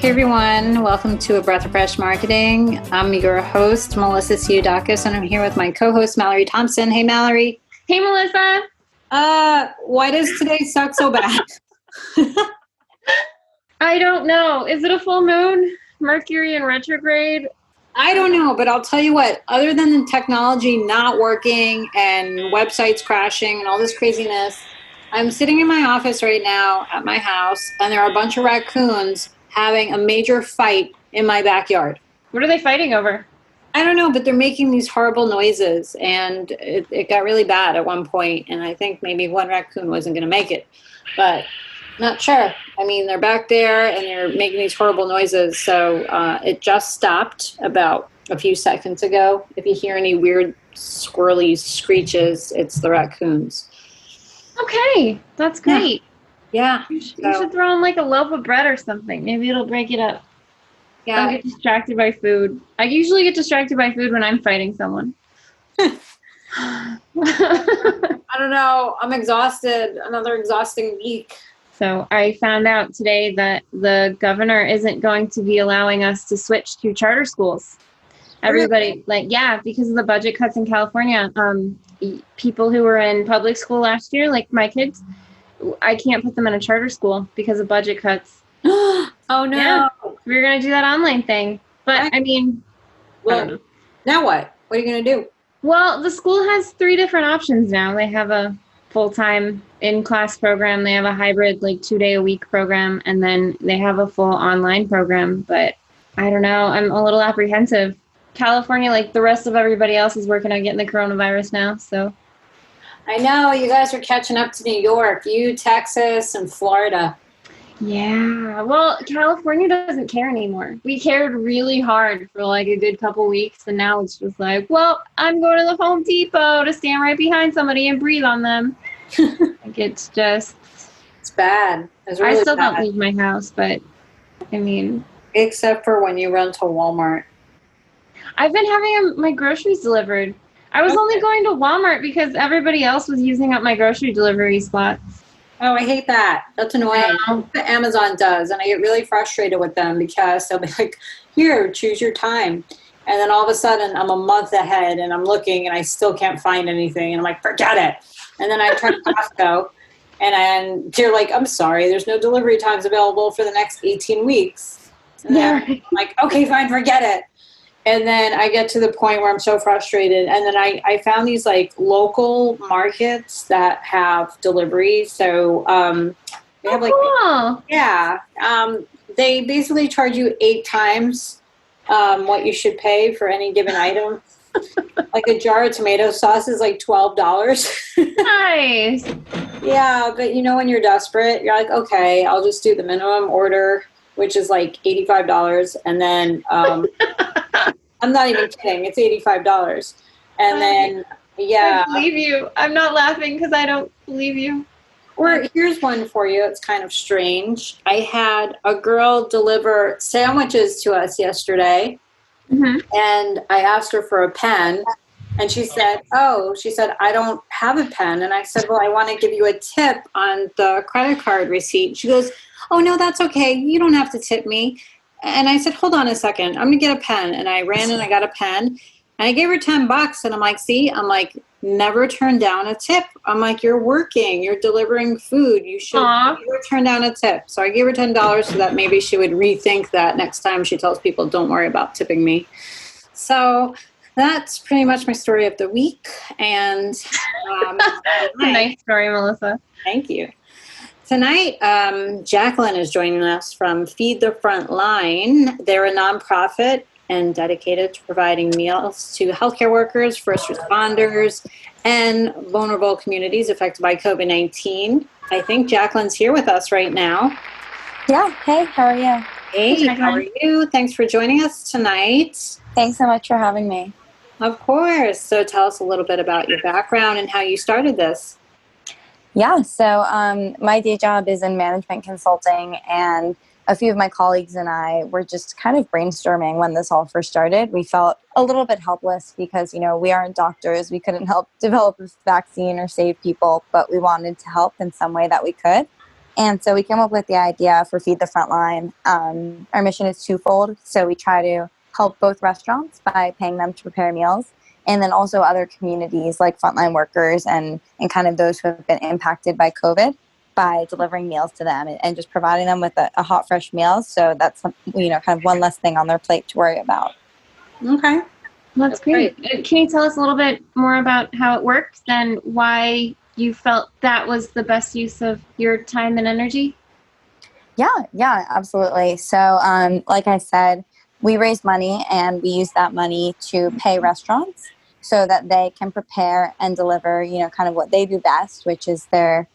Hey everyone, welcome to A Breath of Fresh Marketing. I'm your host, Melissa Psihudakis, and I'm here with my co-host, Mallary Thompson. Hey Mallary. Hey Melissa. Why does today suck so bad? I don't know. Is it a full moon? Mercury in retrograde? I don't know, but I'll tell you what, other than the technology not working and websites crashing and all this craziness, I'm sitting in my office right now at my house, and there are a bunch of raccoons having a major fight in my backyard. What are they fighting over? I don't know, but they're making these horrible noises, and it got really bad at one point, and I think maybe one raccoon wasn't going to make it, but not sure. I mean, they're back there, and they're making these horrible noises, so it just stopped about a few seconds ago. If you hear any weird squirrely screeches, it's the raccoons. Okay, that's great. Yeah. You should throw in like a loaf of bread or something. Maybe it'll break it up. Yeah. Don't get distracted by food. I usually get distracted by food when I'm fighting someone. I don't know. I'm exhausted. Another exhausting week. So I found out today that the governor isn't going to be allowing us to switch to charter schools. Everybody, because of the budget cuts in California, people who were in public school last year, like my kids, I can't put them in a charter school because of budget cuts. Oh, no. Yeah, we were going to do that online thing. But, I mean, well, now what? What are you going to do? Well, the school has 3 different options now. They have a full-time in-class program. They have a hybrid, 2-day-a-week program. And then they have a full online program. But I don't know. I'm a little apprehensive. California, like the rest of everybody else, is working on getting the coronavirus now. So I know you guys are catching up to New York, you, Texas, and Florida. Yeah, well, California doesn't care anymore. We cared really hard for a good couple weeks, and now it's just well, I'm going to the Home Depot to stand right behind somebody and breathe on them. It's bad. It's really I still bad. don't leave my house, but I mean, except for when you run to Walmart. I've been having my groceries delivered. I was only going to Walmart because everybody else was using up my grocery delivery slots. Oh, I hate that. That's annoying. That's what Amazon does, and I get really frustrated with them because they'll be like, here, choose your time. And then all of a sudden, I'm a month ahead, and I'm looking, and I still can't find anything. And I'm like, forget it. And then I try Costco, and they're like, I'm sorry, there's no delivery times available for the next 18 weeks. And then I'm like, okay, fine, forget it. And then I get to the point where I'm so frustrated. And then I found these local markets that have delivery. So they have cool. They basically charge you 8 times what you should pay for any given item. A jar of tomato sauce is $12. Nice. Yeah, but when you're desperate, you're like, okay, I'll just do the minimum order, which is $85. And then I'm not even kidding. It's $85. And then, yeah. I believe you. I'm not laughing because I don't believe you. Or here's one for you. It's kind of strange. I had a girl deliver sandwiches to us yesterday. Mm-hmm. And I asked her for a pen. And she said, I don't have a pen. And I said, well, I want to give you a tip on the credit card receipt. She goes, oh, no, that's okay. You don't have to tip me. And I said, hold on a second. I'm going to get a pen. And I ran and I got a pen. And I gave her $10. And I'm like, see, never turn down a tip. I'm like, you're working. You're delivering food. You should never turn down a tip. So I gave her $10 so that maybe she would rethink that next time she tells people, don't worry about tipping me. So that's pretty much my story of the week. And a nice story, Melissa. Thank you. Tonight, Jacqueline is joining us from Feed the Frontline. They're a nonprofit and dedicated to providing meals to healthcare workers, first responders, and vulnerable communities affected by COVID-19. I think Jacqueline's here with us right now. Yeah. Hey, how are you? Hey, how are you? Thanks for joining us tonight. Thanks so much for having me. Of course. So tell us a little bit about your background and how you started this. Yeah, so my day job is in management consulting, and a few of my colleagues and I were just kind of brainstorming when this all first started. We felt a little bit helpless because, we aren't doctors. We couldn't help develop a vaccine or save people, but we wanted to help in some way that we could. And so we came up with the idea for Feed the Frontline. Our mission is twofold. So we try to help both restaurants by paying them to prepare meals, and then also other communities like frontline workers and kind of those who have been impacted by COVID by delivering meals to them and just providing them with a hot, fresh meal. So that's, kind of one less thing on their plate to worry about. Okay. That's great. Can you tell us a little bit more about how it works and why you felt that was the best use of your time and energy? Yeah, absolutely. So, like I said, we raise money and we use that money to pay restaurants so that they can prepare and deliver, kind of what they do best, which is their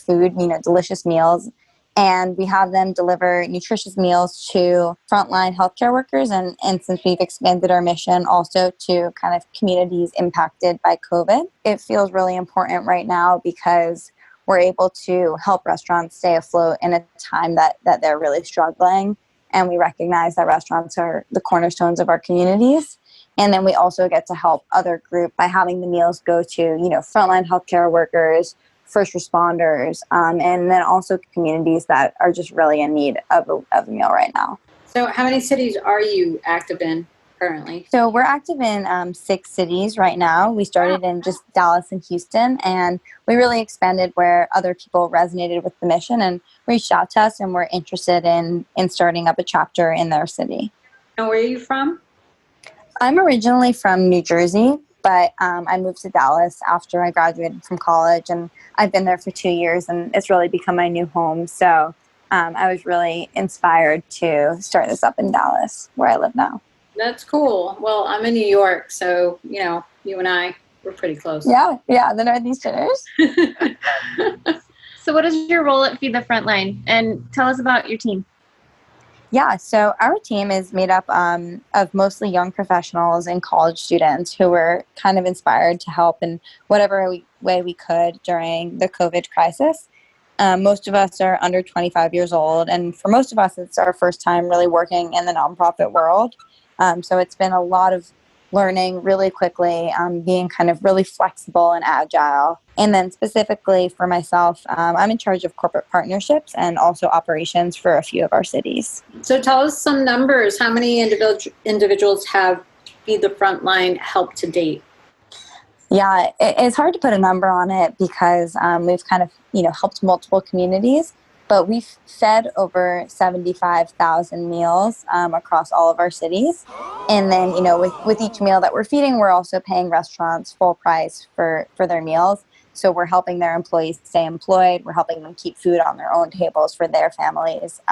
food, delicious meals. And we have them deliver nutritious meals to frontline healthcare workers. And since we've expanded our mission also to kind of communities impacted by COVID, it feels really important right now because we're able to help restaurants stay afloat in a time that they're really struggling. And we recognize that restaurants are the cornerstones of our communities. And then we also get to help other groups by having the meals go to, frontline healthcare workers, first responders, and then also communities that are just really in need of a meal right now. So how many cities are you active in currently? So we're active in 6 cities right now. We started in just Dallas and Houston, and we really expanded where other people resonated with the mission and reached out to us and were interested in starting up a chapter in their city. And where are you from? I'm originally from New Jersey, but I moved to Dallas after I graduated from college, and I've been there for 2 years, and it's really become my new home. So I was really inspired to start this up in Dallas, where I live now. That's cool. Well, I'm in New York, so, you and I, we're pretty close. Yeah, the Northeasterners. So what is your role at Feed the Frontline? And tell us about your team. Yeah, so our team is made up of mostly young professionals and college students who were kind of inspired to help in whatever way we could during the COVID crisis. Most of us are under 25 years old, and for most of us, it's our first time really working in the nonprofit world. So it's been a lot of learning really quickly, being kind of really flexible and agile. And then specifically for myself, I'm in charge of corporate partnerships and also operations for a few of our cities. So tell us some numbers. How many individuals have Feed the Frontline helped to date? Yeah, it's hard to put a number on it because we've kind of, helped multiple communities. But we've fed over 75,000 meals across all of our cities. And then, with each meal that we're feeding, we're also paying restaurants full price for their meals. So we're helping their employees stay employed. We're helping them keep food on their own tables for their families.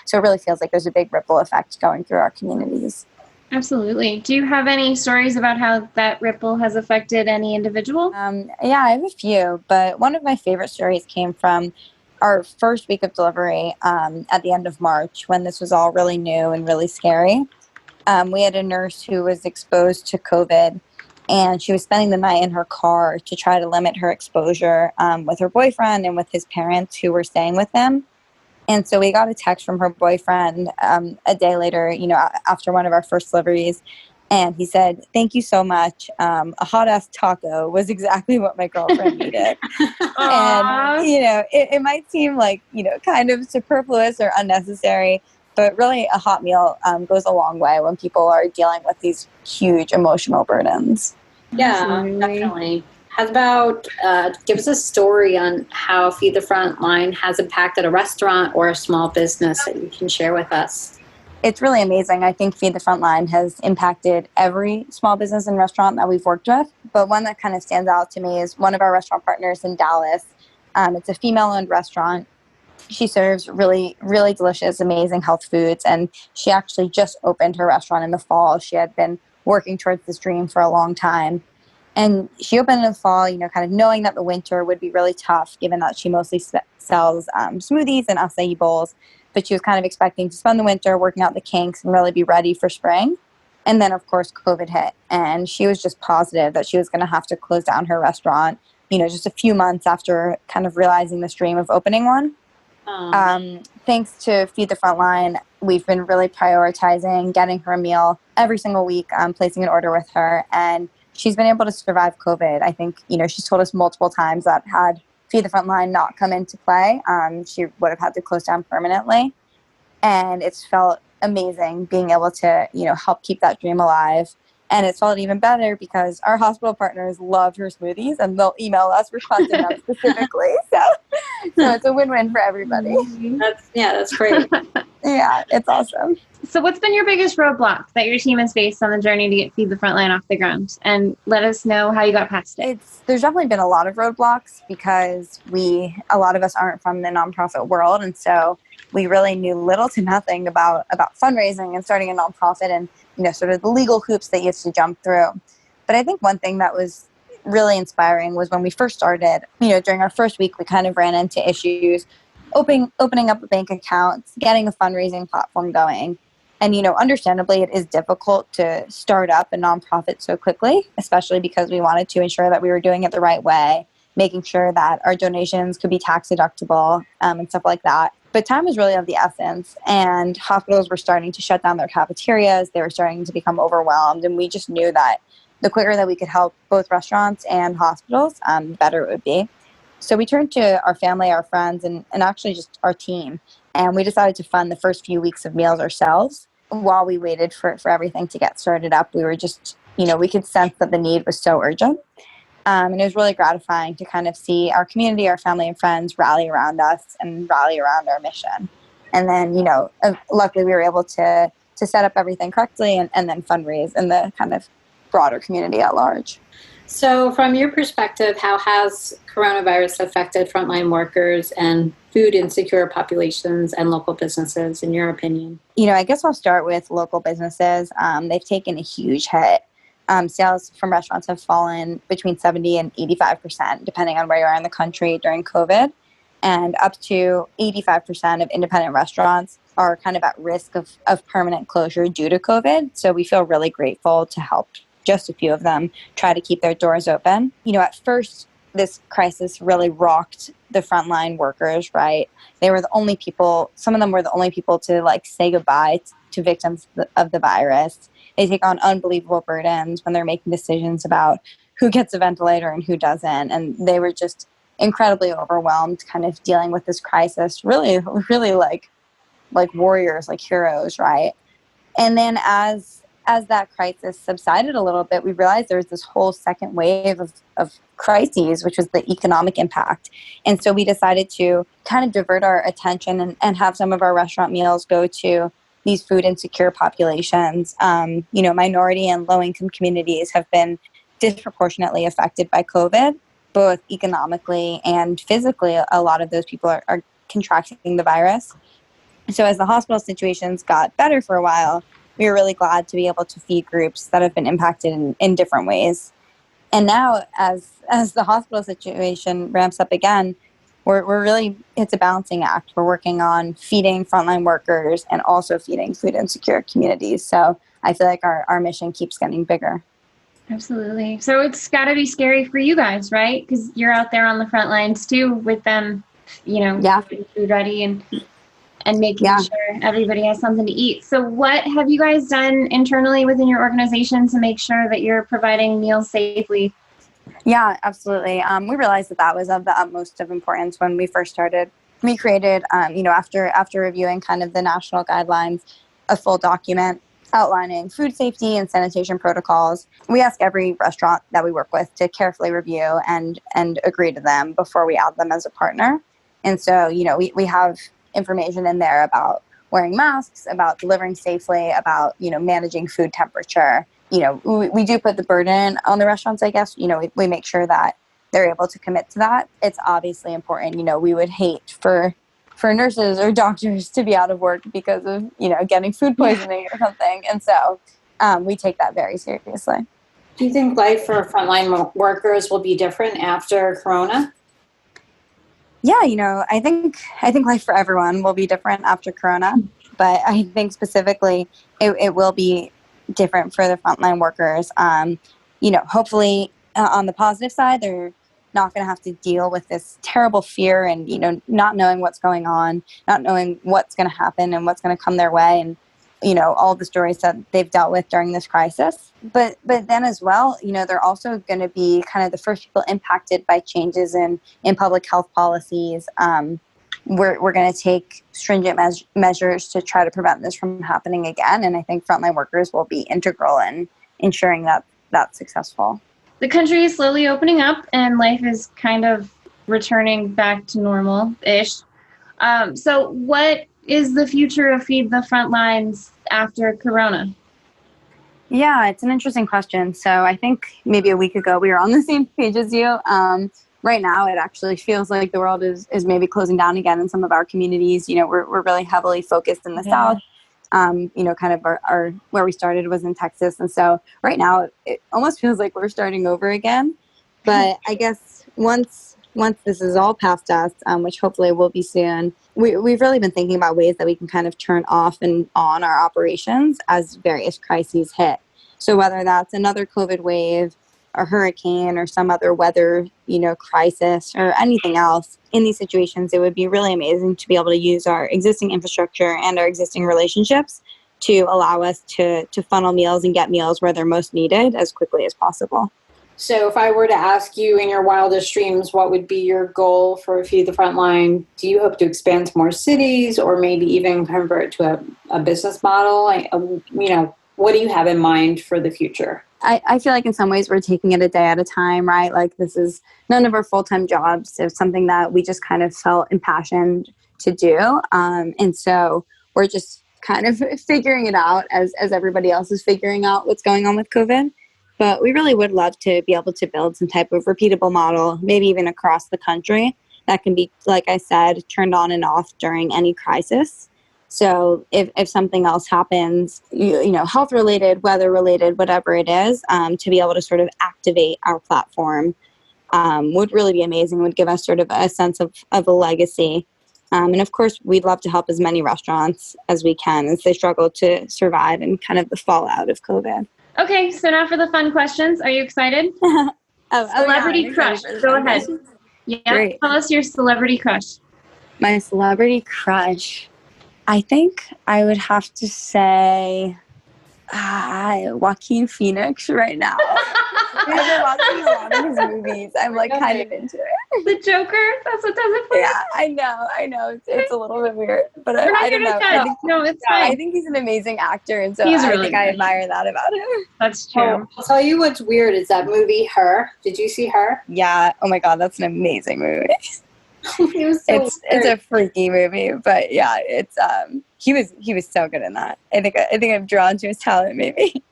So it really feels like there's a big ripple effect going through our communities. Absolutely. Do you have any stories about how that ripple has affected any individual? Yeah, I have a few. But one of my favorite stories came from our first week of delivery at the end of March, when this was all really new and really scary. We had a nurse who was exposed to COVID, and she was spending the night in her car to try to limit her exposure with her boyfriend and with his parents who were staying with them. And so we got a text from her boyfriend a day later, after one of our first deliveries. And he said, "Thank you so much. A hot ass taco was exactly what my girlfriend needed." And, it might seem like, kind of superfluous or unnecessary, but really a hot meal goes a long way when people are dealing with these huge emotional burdens. Yeah, definitely. How about give us a story on how Feed the Frontline has impacted a restaurant or a small business that you can share with us? It's really amazing. I think Feed the Frontline has impacted every small business and restaurant that we've worked with. But one that kind of stands out to me is one of our restaurant partners in Dallas. It's a female-owned restaurant. She serves really, really delicious, amazing health foods. And she actually just opened her restaurant in the fall. She had been working towards this dream for a long time. And she opened in the fall, kind of knowing that the winter would be really tough, given that she mostly sells smoothies and acai bowls. But she was kind of expecting to spend the winter working out the kinks and really be ready for spring. And then, of course, COVID hit. And she was just positive that she was going to have to close down her restaurant, just a few months after kind of realizing this dream of opening one. Thanks to Feed the Frontline, we've been really prioritizing getting her a meal every single week, placing an order with her. And she's been able to survive COVID. I think, she's told us multiple times that had Feed the Frontline not come into play, she would have had to close down permanently. And it's felt amazing being able to, help keep that dream alive. And it's felt even better because our hospital partners loved her smoothies and they'll email us requesting them specifically. So it's a win-win for everybody. That's great. Yeah, it's awesome. So what's been your biggest roadblock that your team has faced on the journey to get Feed the Frontline off the ground? And let us know how you got past it. There's definitely been a lot of roadblocks because a lot of us aren't from the nonprofit world. And so we really knew little to nothing about fundraising and starting a nonprofit and, sort of the legal hoops that you have to jump through. But I think one thing that was really inspiring was when we first started, during our first week, we kind of ran into issues, opening up a bank account, getting a fundraising platform going. And, understandably, it is difficult to start up a nonprofit so quickly, especially because we wanted to ensure that we were doing it the right way, making sure that our donations could be tax deductible and stuff like that. But time was really of the essence, and hospitals were starting to shut down their cafeterias. They were starting to become overwhelmed, and we just knew that the quicker that we could help both restaurants and hospitals, the better it would be. So we turned to our family, our friends, and actually just our team, and we decided to fund the first few weeks of meals ourselves. While we waited for everything to get started up, we were just, we could sense that the need was so urgent. And it was really gratifying to kind of see our community, our family and friends rally around us and rally around our mission. And then, luckily we were able to set up everything correctly and then fundraise in the kind of broader community at large. So from your perspective, how has coronavirus affected frontline workers and food insecure populations and local businesses, in your opinion? I guess I'll start with local businesses. They've taken a huge hit. Sales from restaurants have fallen between 70 and 85%, depending on where you are in the country during COVID. And up to 85% of independent restaurants are kind of at risk of permanent closure due to COVID. So we feel really grateful to help just a few of them try to keep their doors open. At first, this crisis really rocked the frontline workers, right? They were the only people, some of them were the only people to say goodbye to victims of the virus. They take on unbelievable burdens when they're making decisions about who gets a ventilator and who doesn't. And they were just incredibly overwhelmed kind of dealing with this crisis, really, really like warriors, like heroes, right? And then as that crisis subsided a little bit, we realized there was this whole second wave of crises, which was the economic impact. And so we decided to kind of divert our attention and have some of our restaurant meals go to these food insecure populations. Minority and low-income communities have been disproportionately affected by COVID, both economically and physically. A lot of those people are contracting the virus. So as the hospital situations got better for a while, we were really glad to be able to feed groups that have been impacted in different ways. And now as the hospital situation ramps up again, we're really, it's a balancing act. We're working on feeding frontline workers and also feeding food insecure communities. So I feel like our mission keeps getting bigger. Absolutely. So it's got to be scary for you guys, right? Because you're out there on the front lines too with them, getting food ready and making sure everybody has something to eat. So what have you guys done internally within your organization to make sure that you're providing meals safely? Yeah, absolutely. We realized that was of the utmost of importance when we first started. We created, after reviewing kind of the national guidelines, a full document outlining food safety and sanitation protocols. We ask every restaurant that we work with to carefully review and agree to them before we add them as a partner. And so, we have information in there about wearing masks, about delivering safely, about, managing food temperature. We do put the burden on the restaurants, I guess. We make sure that they're able to commit to that. It's obviously important. We would hate for nurses or doctors to be out of work because of, getting food poisoning or something. And so we take that very seriously. Do you think life for frontline workers will be different after Corona? Yeah, I think life for everyone will be different after Corona, but I think specifically it will be different for the frontline workers. Hopefully on the positive side, they're not going to have to deal with this terrible fear and, not knowing what's going on, not knowing what's going to happen and what's going to come their way. And all the stories that they've dealt with during this crisis. But then as well, they're also going to be kind of the first people impacted by changes in public health policies. We're going to take stringent measures to try to prevent this from happening again. And I think frontline workers will be integral in ensuring that that's successful. The country is slowly opening up and life is kind of returning back to normal-ish. So what is the future of Feed the Frontlines after Corona? Yeah, it's an interesting question. So I think maybe a week ago we were on the same page as you. Right now, it actually feels like the world is maybe closing down again in some of our communities. We're really heavily focused in the South. Kind of our where we started was in Texas. And so right now it almost feels like we're starting over again. But I guess once this is all past us, which hopefully will be soon, we've really been thinking about ways that we can kind of turn off and on our operations as various crises hit. So whether that's another COVID wave, a hurricane, or some other weather, crisis, or anything else, in these situations, it would be really amazing to be able to use our existing infrastructure and our existing relationships to allow us to funnel meals and get meals where they're most needed as quickly as possible. So if I were to ask you in your wildest dreams, what would be your goal for Feed the Frontline? Do you hope to expand to more cities or maybe even convert to a business model? What do you have in mind for the future? I feel like in some ways we're taking it a day at a time, right? Like this is none of our full-time jobs. It's something that we just kind of felt impassioned to do. And so we're just kind of figuring it out as everybody else is figuring out what's going on with COVID. But we really would love to be able to build some type of repeatable model, maybe even across the country, that can be, like I said, turned on and off during any crisis. So if something else happens, health-related, weather-related, whatever it is, to be able to sort of activate our platform would really be amazing, would give us sort of a sense of a legacy. And of course, we'd love to help as many restaurants as we can as they struggle to survive and kind of the fallout of COVID. Okay, so now for the fun questions. Are you excited? Celebrity crush. Go ahead. Yeah, great. Tell us your celebrity crush. My celebrity crush. I think I would have to say Joaquin Phoenix right now. I've been watching a lot of his movies. I'm kind of into it. The Joker? That's what does it for you? Yeah, I know. It's a little bit weird. But I don't know. No, it's fine. I think he's an amazing actor, and so I think I admire that about him. That's true. Oh, I'll tell you what's weird is that movie, Her. Did you see Her? Yeah. Oh my God, that's an amazing movie. It's a freaky movie, but yeah, it's he was so good in that. I think I'm drawn to his talent, maybe.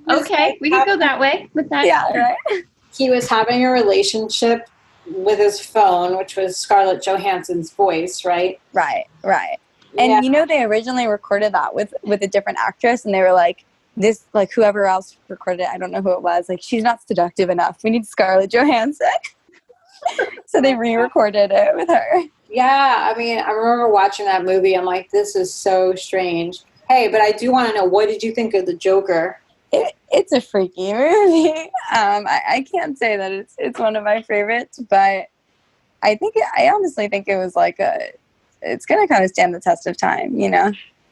Okay, we can go that way with that. Yeah, right. He was having a relationship with his phone, which was Scarlett Johansson's voice, right? Right. And they originally recorded that with a different actress, and they were like, this, whoever else recorded it, I don't know who it was, she's not seductive enough. We need Scarlett Johansson. So they re-recorded it with her. Yeah, I remember watching that movie. I'm like, this is so strange. Hey, but I do want to know, what did you think of The Joker? It's a freaky movie. I can't say that it's one of my favorites, but I honestly think it was it's going to kind of stand the test of time,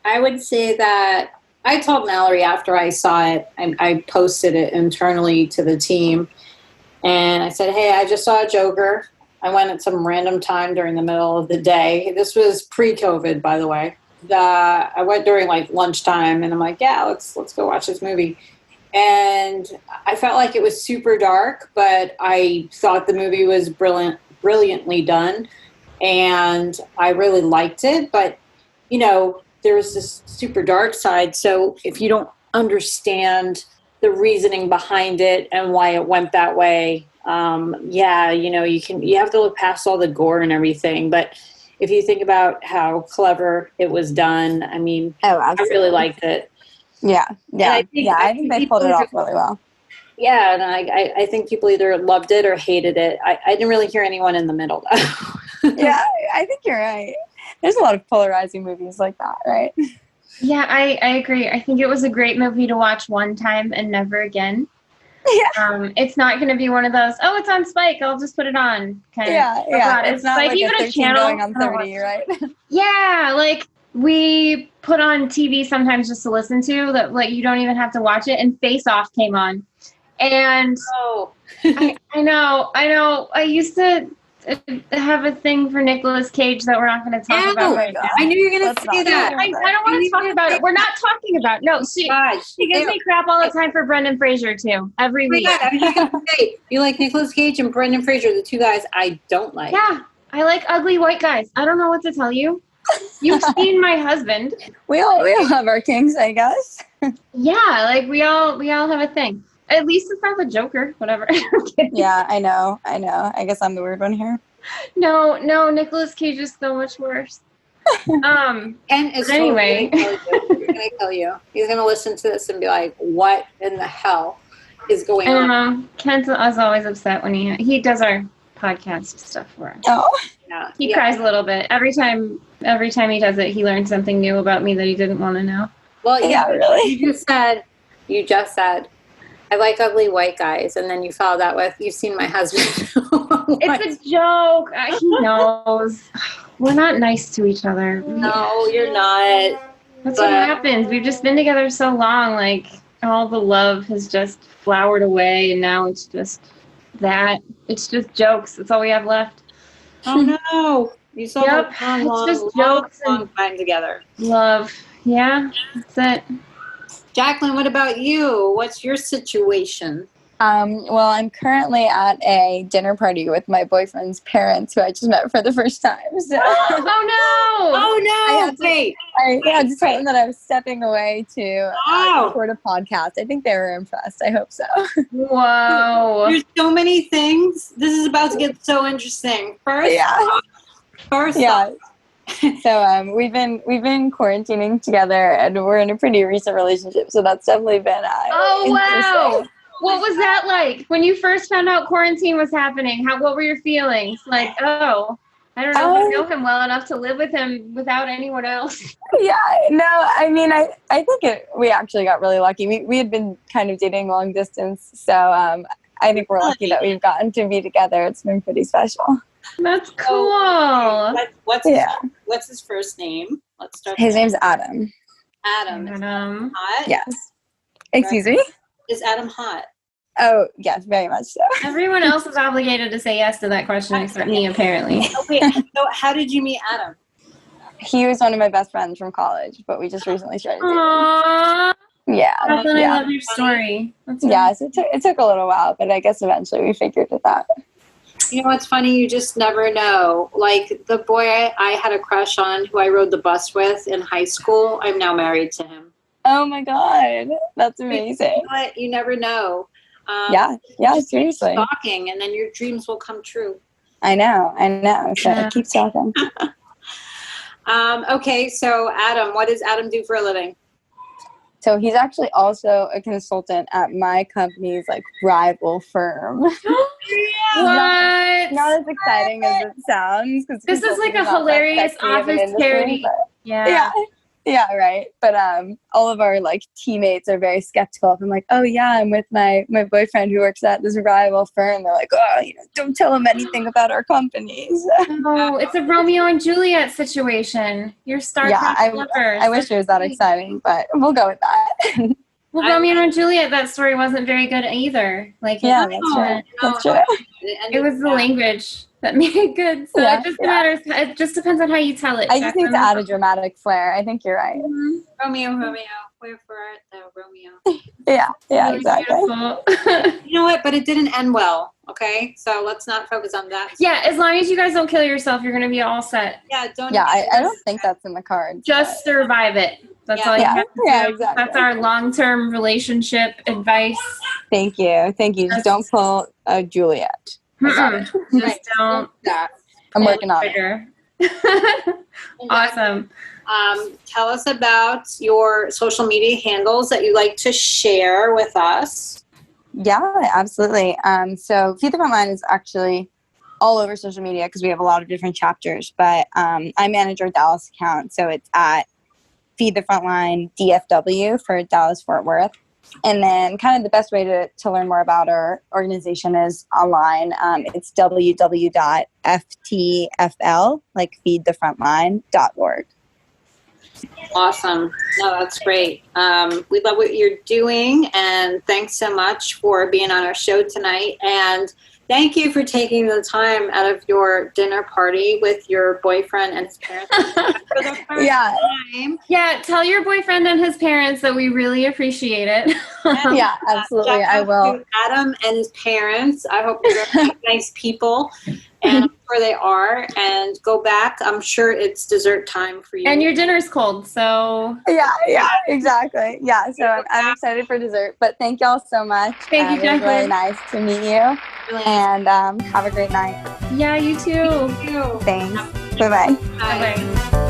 I would say that I told Mallary after I saw it, and I posted it internally to the team. And I said, hey, I just saw a Joker. I went at some random time during the middle of the day. This was pre-COVID, by the way. I went during lunchtime, and I'm like, yeah, let's go watch this movie. And I felt like it was super dark, but I thought the movie was brilliantly done. And I really liked it. But, there was this super dark side. So if you don't understand the reasoning behind it and why it went that way, you have to look past all the gore and everything. But if you think about how clever it was done, I really liked it. Yeah. I think they pulled it off really well. Yeah, and I think people either loved it or hated it. I didn't really hear anyone in the middle, though. Yeah, I think you're right. There's a lot of polarizing movies like that, right? Yeah, I agree. I think it was a great movie to watch one time and never again. Yeah. It's not going to be one of those, oh, it's on Spike, I'll just put it on. Yeah. God, it's not like even a 13 going on 30, right? Yeah, we put on TV sometimes just to listen to that. Like you don't even have to watch it. And Face Off came on, and I know. I used to have a thing for Nicolas Cage that we're not going to talk about right now. I knew you were going to say that. I don't want to talk about it. We're not talking about it. No, she gives me crap all the time for Brendan Fraser too. Every week. God, I was just gonna say, you like Nicolas Cage and Brendan Fraser, the two guys I don't like. Yeah, I like ugly white guys. I don't know what to tell you. You've seen my husband. We all have our kinks, I guess. Yeah, like we all have a thing. At least it's not the Joker. Whatever. Yeah, I know. I guess I'm the weird one here. No, Nicolas Cage is so much worse. And anyway, he's gonna kill you. He's gonna listen to this and be like, "What in the hell is going on?" Kent is always upset when he does our podcast stuff for us. Oh, yeah. He cries a little bit every time he does it. He learns something new about me that he didn't want to know. Well, yeah, really. You just said, I like ugly white guys, and then you followed that with, "You've seen my husband." It's a joke. He knows. We're not nice to each other. No, you're not. That's what happens. We've just been together so long. Like, all the love has just flowered away, and now it's just that. It's just jokes. That's all we have left. Oh, no. You saw long time together. Love. Yeah, that's it. Jacqueline, what about you? What's your situation? Well, I'm currently at a dinner party with my boyfriend's parents, who I just met for the first time. So. Oh no! Wait. I had to tell them that I was stepping away to record a podcast. I think they were impressed. I hope so. Whoa! There's so many things. This is about to get so interesting. First, So we've been quarantining together, and we're in a pretty recent relationship. So that's definitely been wow. What was that like when you first found out quarantine was happening? What were your feelings? Like, I don't know if I know him well enough to live with him without anyone else. Yeah, no, I mean, I think we actually got really lucky. We had been kind of dating long distance, so I think we're lucky that we've gotten to be together. It's been pretty special. That's cool. What's his first name? Let's start. His name's Adam. Adam. Hot? Yes. Excuse me? Is Adam hot? Oh, yes, very much so. Everyone else is obligated to say yes to that question except me, apparently. Okay, so how did you meet Adam? He was one of my best friends from college, but we just recently started dating. Aww. Yeah. I love your story. Yes, it took a little while, but I guess eventually we figured it out. You know what's funny? You just never know. Like the boy I had a crush on, who I rode the bus with in high school, I'm now married to him. Oh my God, that's amazing. You never know. Yeah, seriously. Stalking, and then your dreams will come true. I know. So keep stalking. Okay, so Adam, what does Adam do for a living? So he's actually also a consultant at my company's rival firm. What? Not as exciting as it sounds. This is like a hilarious office parody. Yeah, right. But all of our teammates are very skeptical. I'm like, oh yeah, I'm with my boyfriend who works at this rival firm. They're like, oh, don't tell him anything about our companies. Oh, it's a Romeo and Juliet situation. You're Star Trek lovers. I wish it was that exciting, but we'll go with that. Well, Romeo and Juliet, that story wasn't very good either. That's true. It was the language that made it good. So it just matters. It just depends on how you tell it. I just need to add a dramatic flair. I think you're right. Mm-hmm. Romeo, where for art thou, Romeo? Yeah, really exactly. You know what? But it didn't end well. Okay, so let's not focus on that. Yeah, as long as you guys don't kill yourself, you're gonna be all set. Yeah, don't. Yeah, I don't think that's in the cards. Just survive it. That's all you have to do. Yeah, exactly. That's our long-term relationship advice. Thank you. Just don't pull a Juliet. Just don't. I'm working on it. Awesome. Tell us about your social media handles that you like to share with us. Yeah, absolutely. So Feed the Frontline is actually all over social media because we have a lot of different chapters, but I manage our Dallas account. So it's at Feed the Frontline DFW for Dallas Fort Worth. And then kind of the best way to learn more about our organization is online. It's www.ftfl, like feedthefrontline.org. Awesome. No, that's great. We love what you're doing, and thanks so much for being on our show tonight. And thank you for taking the time out of your dinner party with your boyfriend and his parents for the first time. Yeah, tell your boyfriend and his parents that we really appreciate it. Yeah, absolutely. Shout I out will. to Adam and his parents. I hope they're nice people, and I'm sure they are. And go back. I'm sure it's dessert time for you. And your dinner's cold, so. Yeah, exactly. Yeah, so I'm excited for dessert. But thank y'all so much. Thank you, It was really Jacqueline. nice to meet you. Really And have a great night. Yeah, you too. nice. Thanks. Bye-bye. Bye. Bye-bye.